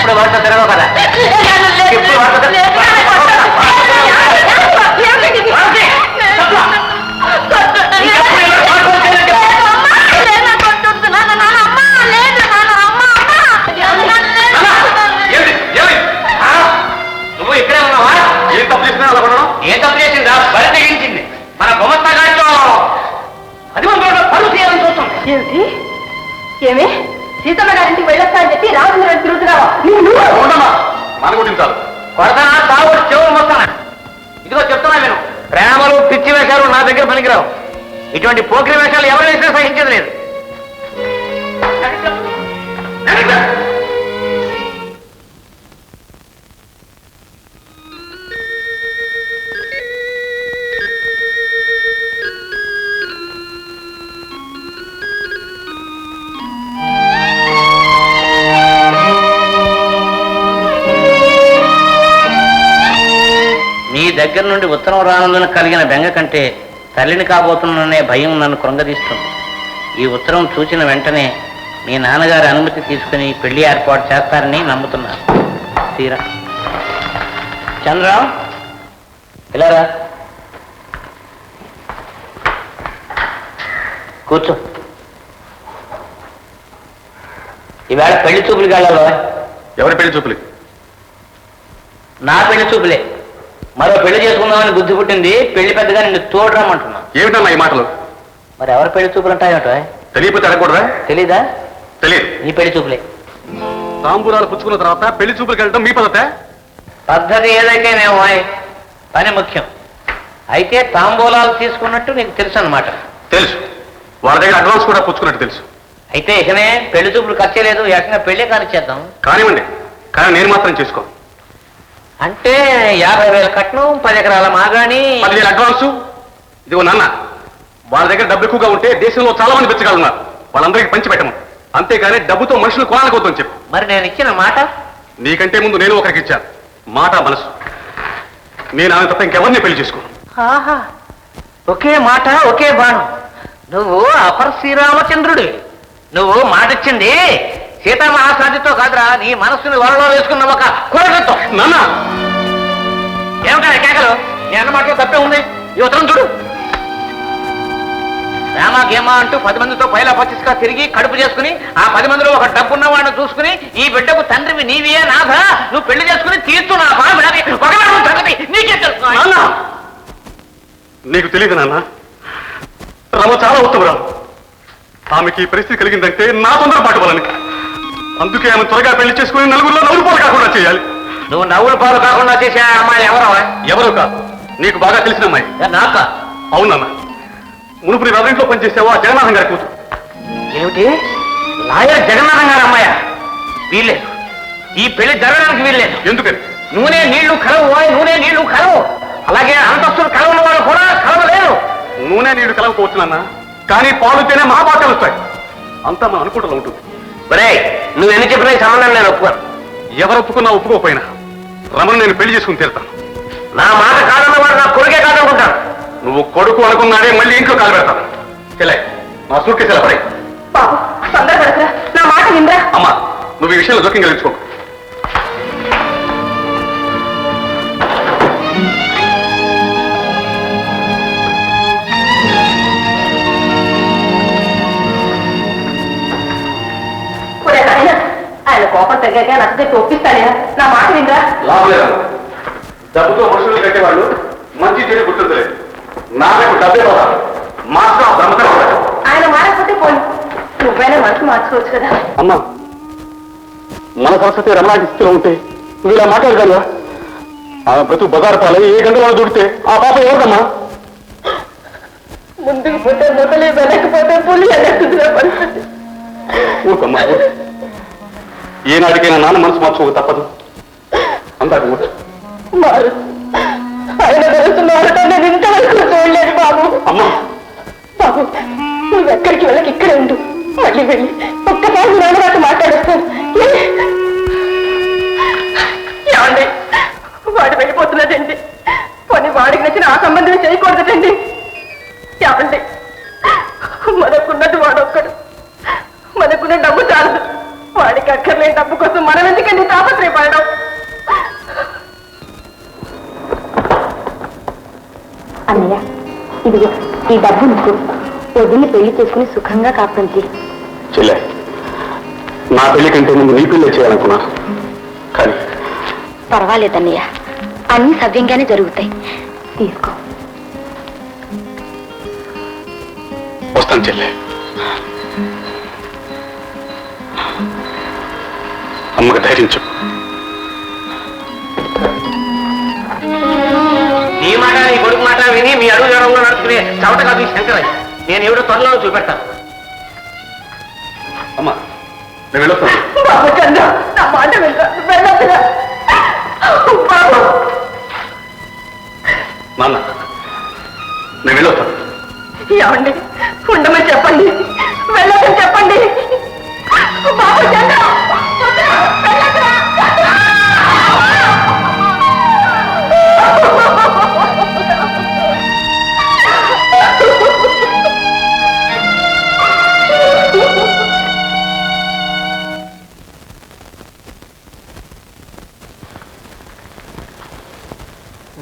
ఎప్పుడు వాటితో తిరగవు కదా, ఎప్పుడు వాటితో నువ్వు ఇక్కడే ఉన్నావా? ఏం తప్పు చేసినా అలా పడడం? ఏం తప్పు చేసిందా? బలి తెగించింది మన గుమస్తా గారితో 10 మంది పరువు చేయాలని చూస్తాం. ఏమిటి? ఏమి సీతమ్మ గారింటికి వెళ్ళొస్తా అని చెప్పి రామచంద్ర తిరుగుతున్నావా? మనగుంటారు కొడతానా తాగు చెవులు మొత్తానా? ఇదిగో చెప్తున్నా నేను, ప్రేమలు పిచ్చి వేషాలు నా దగ్గర పనికిరావు. ఇటువంటి పోకిరి వేషాలు ఎవరు వేసినా సహించేది లేదు. మీ దగ్గర నుండి ఉత్తరం రానందున కలిగిన బెంగ కంటే తల్లిని కాబోతున్ననే భయం నన్ను కృంగదీస్తుంది. ఈ ఉత్తరం చూసిన వెంటనే మీ నాన్నగారి అనుమతి తీసుకుని పెళ్లి ఏర్పాటు చేస్తారని నమ్ముతున్నాను. తీరా చంద్రరావు, ఇలారా కూర్చో. ఈవేళ పెళ్లి చూపులకి వెళ్ళాలో? ఎవరి పెళ్లి చూపులు? నా పెళ్లి చూపులే. మరో పెళ్లి చేసుకుందామని బుద్ధి పుట్టింది. పెళ్లి పెద్దగా నిన్ను తోడరమ్మంటున్నా. ఏమిటన్నా ఈ మాటలు? మరి ఎవరి పెళ్లి చూపులు అంటాయేటో? తెలియకపోతే అడగకూడదా? తెలీదా? తెలియదు. నీ పెళ్లి చూపులే. తాంబూలాలు పుచ్చుకున్న తర్వాత పెళ్లి చూపులకు వెళ్ళడం మీ పద్ధతే? పద్ధతి ఏదైతేనేమో పని ముఖ్యం. అయితే తాంబూలాలు తీసుకున్నట్టు నీకు తెలుసు అన్నమాట. తెలుసు. వాళ్ళ దగ్గర అడ్వాన్స్ కూడా పుచ్చుకున్నట్టు తెలుసు. అయితే ఇకనే పెళ్లి చూపులు ఖర్చే లేదు, ఏకంగా పెళ్లి కానిచ్చేద్దాం. కానివ్వండి, కానీ నేను మాత్రం చేసుకో. అంటే 50,000 కట్నం, 10 ఎకరాల మాగాని, 10,000 అడ్వాన్సు. ఇదిగో నాన్న, వాళ్ళ దగ్గర డబ్బు ఎక్కువగా ఉంటే దేశంలో చాలా మంది బెచ్చగాళ్ళు ఉన్నారు, వాళ్ళందరికీ పంచి పెట్టము. అంతేగాని డబ్బుతో మనుషులు కొనాలకొద్దని చెప్పు. మరి నేను ఇచ్చిన మాట? నీకంటే ముందు నేను ఒకరికి ఇచ్చాను మాట, మనసు. నేను ఆమె తప్ప ఇంకెవరిని పెళ్లి చేసుకోను. ఆహా, ఒకే మాట ఒకే బాణం. నువ్వు అపర శ్రీరామచంద్రుడి. నువ్వు మాటిచ్చింది సీతామహాసాదితో కాదురా, నీ మనస్సుని వరలో వేసుకున్న ఒక కురగతో. నాన్న, ఏమిటా కేకలు? నీ అన్న మాటలో తప్పే ఉంది. ఈ ఉత్తరం చూడు. రామా గేమా అంటూ 10 మందితో పైలా పచ్చిగా తిరిగి కడుపు చేసుకుని ఆ 10 మందిలో ఒక డబ్బున్న వాడిని చూసుకుని ఈ బిడ్డకు తండ్రివి నీవియే నాథ, నువ్వు పెళ్లి చేసుకుని తీర్చు నా సంగతి నీకే తెలుసు. నీకు తెలియదు నాన్న, రమ చాలా ఉత్తమరాలు. ఆమెకి ఈ పరిస్థితి కలిగిందంటే నా తొందరపాటు వలని. అందుకే ఆమె త్వరగా పెళ్లి చేసుకుని నలుగురిలో నవ్వులు పాలు కాకుండా చేయాలి. నువ్వు నవ్వులు పాలు కాకుండా చేసే అమ్మాయి ఎవరో? ఎవరో కాదు, నీకు బాగా తెలిసిన అమ్మాయి. నాక? అవునన్నా, మునుపు నీ ఎవరింట్లో పనిచేసావో ఆ జగన్నాథం గారి కూతురు. ఏమిటి? లాయర్ జగన్నాథం గారి అమ్మాయ? వీల్లేదు, ఈ పెళ్లి జరగడానికి వీల్లేదు. ఎందుకని? నూనె నీళ్లు కలవు, నూనె నీళ్లు కలవు. అలాగే అంతస్తులు కలవని వాళ్ళు కూడా కలవలేరు. నూనె నీళ్లు కలవకపోవచ్చునన్నా, కానీ పాలుతేనే మహాపాఠాలు వస్తాయి. అంతా మన అనుకుంటలో ఉంటుంది. ఒరే, నువ్వు ఎన్ని చెప్పినా ఈ సంబంధం నేను ఒప్పుకోను. ఎవరు ఒప్పుకున్నా ఒప్పుకోకపోయినా రమను నేను పెళ్లి చేసుకుని తీరుతాను. నా మాట కాదన్న వాడు నా కొడుకే కాదనుకుంటాను. నువ్వు కొడుకు అనుకున్నాడే మళ్ళీ ఇంట్లో కాలు పెడతాను. చెల్లె, నా సూట్కేసి ఎలా పడే. బాబు తొందరపడకురా, నా మాట విందా? అమ్మా, నువ్వు ఈ విషయంలో జోక్యం కలిగించుకో. ఆయన కోపం తగ్గాక నచ్చ ఒప్పిస్తానే, నా మాట విందా? లాభలేదు. డబ్బుతో మనుషులు కట్టేవాళ్ళు మంచి చెడు గుర్తుందలేదు. నాకు డబ్బే పోదా, మాత్రం దమ్మకం. ఆయన మారకపోతే పోయి నువ్వైనా మనసు మార్చుకోవచ్చు కదా. అమ్మా, మన పరిస్థితి రమణాంటి స్థితిలో ఉంటే నువ్వు ఇలా మాట్లాడగలవా? ఆమె బ్రతుకు బజారు పాలై ఏ గంటలో దూడితే ఆ పాప ఎవరికమ్మా? ముందుకు పోతే మొదలే, వెనకపోతే పులి అన్నట్టుగా పరిస్థితి. ఊరుకమ్మా, ఏనాటికైనా నాన్న మనసు మార్చుకోక తప్పదు. అందాక ఊరు మారు. ఆయన తెలుసు మారట నేను ఇంతవరకు చూడలేదు బాబు. అమ్మా, బాబు నువ్వెక్కడికి వెళ్ళకి ఇక్కడే ఉండు. మళ్ళీ వెళ్ళి ఒక్కసారి నాన్నగారితో మాట్లాడేస్తాను. ఏమండి, వాడు వెళ్ళిపోతున్నదండి. కొన్ని వాడికి నచ్చిన ఆ సంబంధం చేయకూడదండి. ఏమండి, మనకున్నది వాడొక్కడు, మనకున్న డబ్బు చాలదు. వాడికి అక్కర్లేని డబ్బు కోసం మనం ఎందుకండి తాపత్రయపడడం? అన్నయ్య, ఇదిగో ఈ డబ్బు నీకు. వదిలి పెళ్లి చేసుకుని సుఖంగా కాపురం చెల్లె, నా పెళ్లి కంటే ముందు నీ పెళ్లి చేయాలనుకున్నా, కానీ పర్వాలేదన్నయ్య, అన్ని సవ్యంగానే జరుగుతాయి. తీసుకో. వస్తాను చెల్లె. అమ్మకి ధైర్యం చెప్పు. నీ మాట నీ కొడుకు మాట విని మీ అడుగు జడంలో నడుచుకునే చవట కాదు ఈ శంకరయ్య. నేను ఎవడో త్వరలో చూపెడతాను. అమ్మా, నేను వెళ్ళొస్తాను. బాబు చంద్ర, నా మాట వెళ్ళొద్దురా బాబు. నాన్న, నేను వెళ్ళొస్తాను. ఏమండి, ఉండమని చెప్పండి, వెళ్ళొద్దని చెప్పండి. బాబు చంద్ర, వెళ్ళొద్దురా.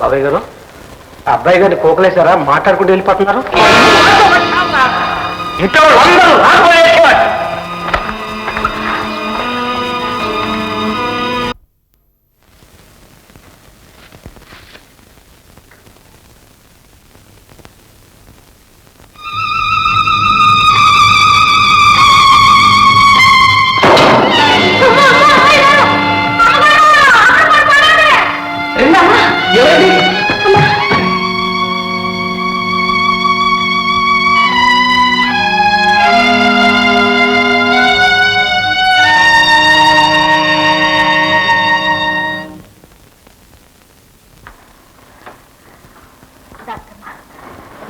బాబాయ్ గారు, అబ్బాయి గారిని కోకలేసారా? మాట్లాడుకుంటూ వెళ్ళిపోతున్నారు. ఇంట్లో అందరూ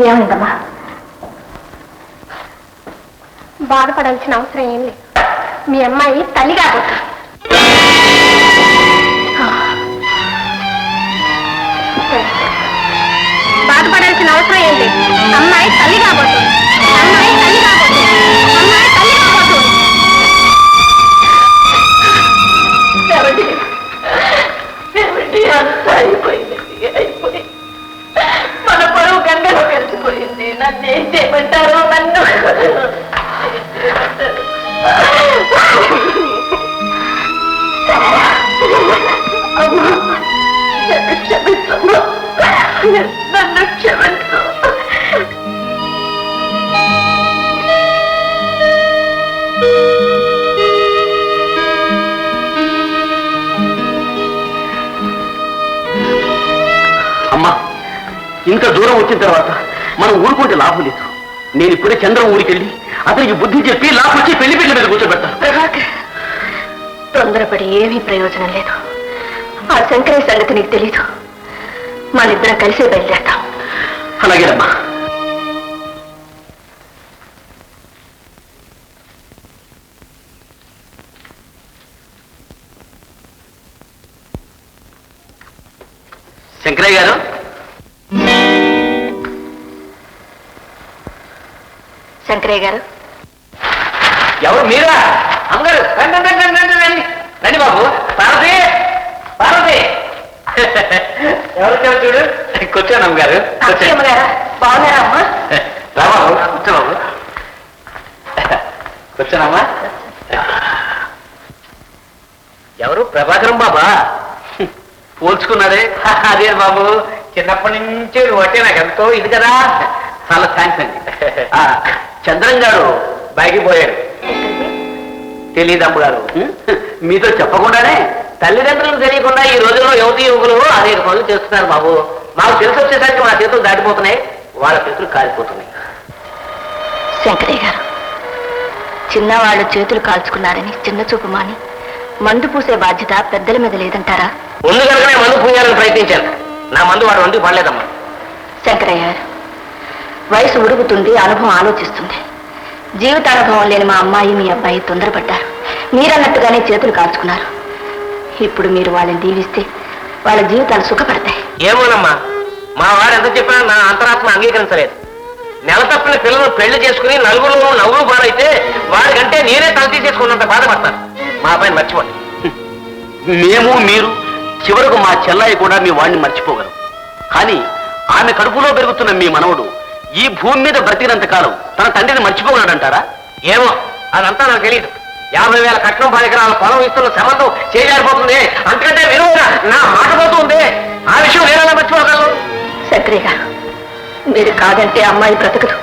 ఏమైందమ్మా? బాధపడాల్సిన అవసరం ఏం లేదు. మీ అమ్మాయి తల్లి కాబోతుంది. బాధపడాల్సిన అవసరం ఏంటి? అమ్మాయి తల్లి కాబోతుంది. అమ్మాయి తల్లి కాబోతుంది. అమ్మాయి తల్లి కాబోతుంది. అంతా అయిపోయింది, అయిపోయింది. మన పొరుగు గంగలో కలిసిపోయింది. నన్ను ఏం చేయమంటారో? నన్ను నన్ను క్షమించు. అమ్మా, ఇంత దూరం వచ్చిన తర్వాత మనం ఊరుకుంటే లాభం లేదు. నేను ఇప్పుడే చంద్రం ఊరికి వెళ్ళి అతనికి బుద్ధి చెప్పి లాభొచ్చి పెళ్లి పెళ్లి మీద కూర్చోబెడతాను. ప్రభాకర్, తొందరపడి ఏమీ ప్రయోజనం లేదు. ఆ శంకరయ్య సంగతి నీకు తెలీదు. మనిద్దరం కలిసే బయలుదేరతాం. అలాగేనమ్మా. శంకరయ్య గారు, శంకరయ్య గారు. ఎవరు? మీరా? అమ్మగారు, రండి రండి రండి రండి రండి రండి బాబు. పార్వతి, పార్వతి. ఎవరు వచ్చారు చూడు. కూర్చోండి అమ్మగారు. అమ్మగారా, బాగున్నారా అమ్మా? రా బాబు, కూర్చో బాబు. కూర్చోనమ్మా. ఎవరు? ప్రభాకరం బాబా. పోల్చుకున్నారే? అదే బాబు, చిన్నప్పటి నుంచి ఒకటే నాకు ఎంతో ఇది కదా. చాలా థ్యాంక్స్ అండి. చంద్రం గారు బయటికి పోయాడు. తెలీదు అమ్మగారు. మీతో చెప్పకుండానే తల్లిదండ్రులకు తెలియకుండా ఈ రోజుల్లో యువతీ యువకులు అనేక పనులు చేస్తున్నారు బాబు. మాకు తెలిసి వచ్చేసరికి మా చేతులు దాటిపోతున్నాయి, వాళ్ళ చేతులు కాలిపోతున్నాయి. శంకరయ్య గారు, చిన్నవాళ్ళు చేతులు కాల్చుకున్నారని చిన్న చూపు మాని మందు పూసే బాధ్యత పెద్దల మీద లేదంటారా? ముందు కనుకనే మందు పూయాలని ప్రయత్నించాను. నా మందు వాడు వండుకు పడలేదమ్మా. శంకరయ్య గారు, వయసు ఉడుగుతుంది, అనుభవం ఆలోచిస్తుంది. జీవితానుభవం లేని మా అమ్మాయి మీ అబ్బాయి తొందరపడ్డారు. మీరన్నట్టుగానే చేతులు కాల్చుకున్నారు. ఇప్పుడు మీరు వాళ్ళని దీవిస్తే వాళ్ళ జీవితాలు సుఖపడతాయి. ఏమోనమ్మా, మా వాడు ఎంత చెప్పినా నా అంతరాత్మ అంగీకరించలేదు. నెల తప్పిన పిల్లలు పెళ్లి చేసుకుని నలుగురు నవ్వులు బాలైతే వాడికంటే నేనే తల తీసేసుకున్నంత బాధపడతాను. మా అబ్బాయిని మర్చిపోండి. మేము మీరు చివరకు మా చెల్లాయి కూడా మీ వాడిని మర్చిపోగలం. కానీ ఆమె కడుపులో పెరుగుతున్న మీ మనవడు ఈ భూమి మీద బ్రతికినంత కాలం తన తండ్రిని మర్చిపోగలడంటారా? ఏమో, అదంతా నాకు తెలియదు. 50,000 కట్నం 10 ఎకరాల పొలం ఇస్తున్న సంబంధం చేయారిపోతుంది. అంతకంటే విలువగా నా మాట పోతుంది. ఆ విషయం నేనలా మర్చిపోగలను? శంకరయ్య గారు, మీరు కాదంటే అమ్మాయి బ్రతకదు.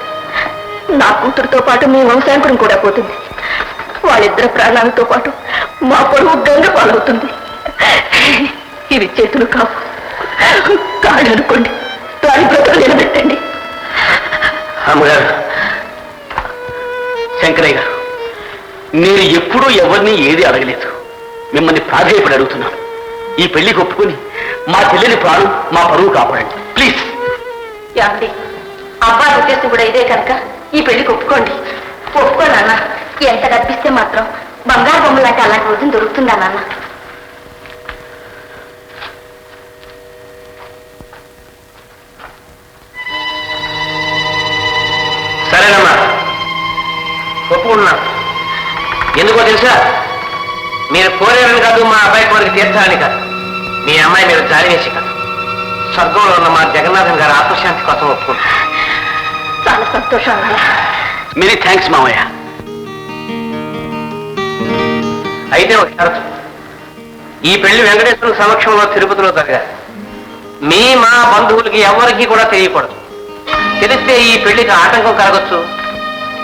నా కూతురుతో పాటు మీ వంశాంకురం కూడా పోతుంది. వాళ్ళిద్దరి ప్రాణాలతో పాటు మా పొరుగు గంగ పాలవుతుంది. ఇవి చేతులు కావు, కాళ్ళు అనుకోండి. దాని బ్రతుకు నిలబెట్టండి. అమ్మగారు, శంకరయ్య గారు, నేను ఎప్పుడూ ఎవరిని ఏది అడగలేదు. మిమ్మల్ని ప్రాధేయపడి అడుగుతున్నాను. ఈ పెళ్లికి ఒప్పుకొని మా చెల్లెలి ప్రాణం, మా పరువు కాపాడండి ప్లీజ్. ఏమండి, అబ్బాయి ఉద్దేశం కూడా ఇదే కనుక ఈ పెళ్లికి ఒప్పుకోండి. ఒప్పుకోండి అన్న. ఎంత కనిపిస్తే మాత్రం బంగారు బొమ్మలాంటి అలాంటి రోజున దొరుకుతుందా నాన్న? సరేనమ్మా, ఒప్పుకుంటున్నా. ఎందుకో తెలుసా? మీరు కోరేరని కాదు, మా అబ్బాయి కోరిక తీర్చాలని కాదు, మీ అమ్మాయి మీరు జారి వేసి కాదు, స్వర్గంలో ఉన్న మా జగన్నాథం గారి ఆత్మశాంతి కోసం ఒప్పుకుంటున్నా. చాలా సంతోషం అన్నయ్య. మెనీ థ్యాంక్స్ మామయ్య. అయితే ఒక షరతు. ఈ పెళ్లి వెంకటేశ్వర సమక్షంలో తిరుపతిలో జరగాలి. మీ మా బంధువులకి ఎవరికీ కూడా తెలియకూడదు. తెలిస్తే ఈ పెళ్లికి ఆటంకం కలగొచ్చు.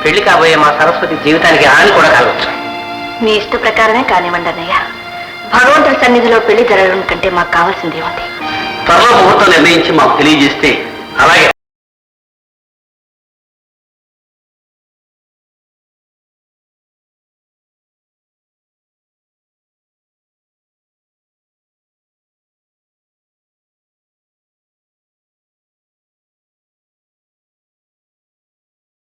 పెళ్లి కాబోయే మా సరస్వతి జీవితానికి హాని కూడా కలగొచ్చు. మీ ఇష్ట ప్రకారమే కానివ్వండి అన్నయ్య. భగవంతుడి సన్నిధిలో పెళ్లి జరగడం కంటే మాకు కావాల్సింది ఉంది. త్వరలో ముహూర్తం నిర్ణయించి మాకు తెలియజేస్తే అలాగే